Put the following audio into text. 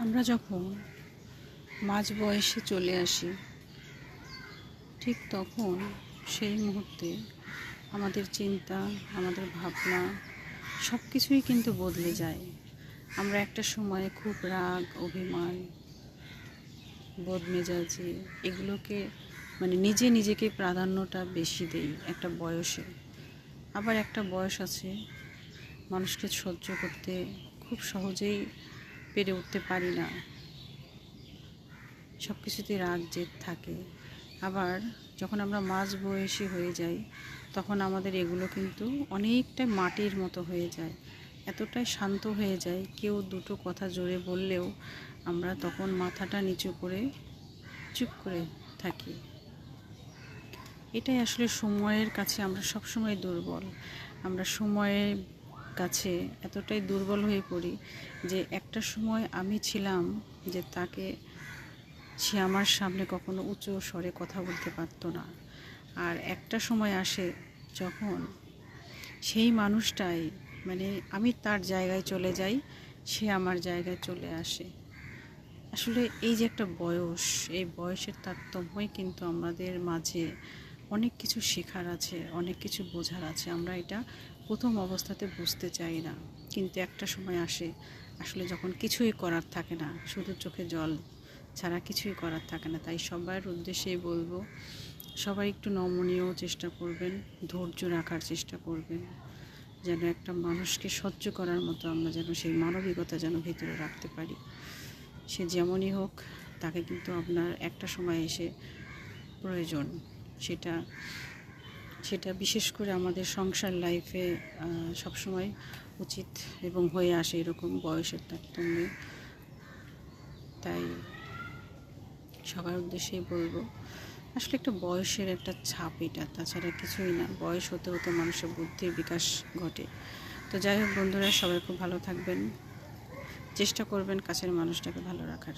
আমরা যখন মাঝ বয়সে চলে আসি, ঠিক তখন সেই মুহূর্তে আমাদের চিন্তা, আমাদের ভাবনা সব কিছুই কিন্তু বদলে যায়। আমরা একটা সময় খুব রাগ, অভিমান, বদমেজাজি এগুলোকে নিজেকে প্রাধান্যটা বেশি দেই একটা বয়সে। আবার একটা বয়স আছে মানুষকে সহ্য করতে খুব সহজেই পেরে উঠতে পারি না, সব কিছুতে রাগ জেদ থাকে। আবার যখন আমরা মাঝ বয়সী হয়ে যাই তখন আমাদের এগুলো কিন্তু অনেকটা মাটির মতো হয়ে যায়, এতটাই শান্ত হয়ে যায়, কেউ দুটো কথা জোরে বললেও আমরা তখন মাথাটা নিচু করে চুপ করে থাকি। এটাই আসলে সময়ের কাছে আমরা সবসময় দুর্বল। আমরা সময়ের কাছে এতটাই দুর্বল হয়ে পড়ি যে একটা সময় আমি ছিলাম যে সে আমার সামনে কখনো উঁচু স্বরে কথা বলতে পারতো না। আর একটা সময় আসে যখন সেই মানুষটাই আমি তার জায়গায় চলে যাই, সে আমার জায়গায় চলে আসে। আসলে এই যে একটা বয়স, এই বয়সের তারতম্যই কিন্তু আমাদের মাঝে অনেক কিছু শেখার আছে, অনেক কিছু বোঝার আছে। আমরা এটা প্রথম অবস্থাতে বুঝতে চাই না, কিন্তু একটা সময় আসে আসলে যখন কিছুই করার থাকে না, শুধু চোখে জল ছাড়া কিছুই করার থাকে না। তাই সবার উদ্দেশ্যেই বলবো, সবাই একটু নমনীয় চেষ্টা করবেন, ধৈর্য রাখার চেষ্টা করবেন, যেন একটা মানুষকে সহ্য করার মতো আমরা যেন সেই মানবিকতা যেন ভিতরে রাখতে পারি। সে যেমনই হোক, তাকে কিন্তু আপনার একটা সময় এসে প্রয়োজন। সেটা সেটা বিশেষ করে আমাদের সংসার লাইফে সবসময় উচিত এবং হয়ে আসে এরকম বয়সের তারতম্যে। তাই সবার উদ্দেশ্যেই বলবো, আসলে একটা বয়সের একটা ছাপ এটা, তাছাড়া কিছুই না। বয়স হতে হতে মানুষের বুদ্ধির বিকাশ ঘটে। তো যাই হোক বন্ধুরা, সবাই খুব ভালো থাকবেন, চেষ্টা করবেন কাছের মানুষটাকে ভালো রাখার।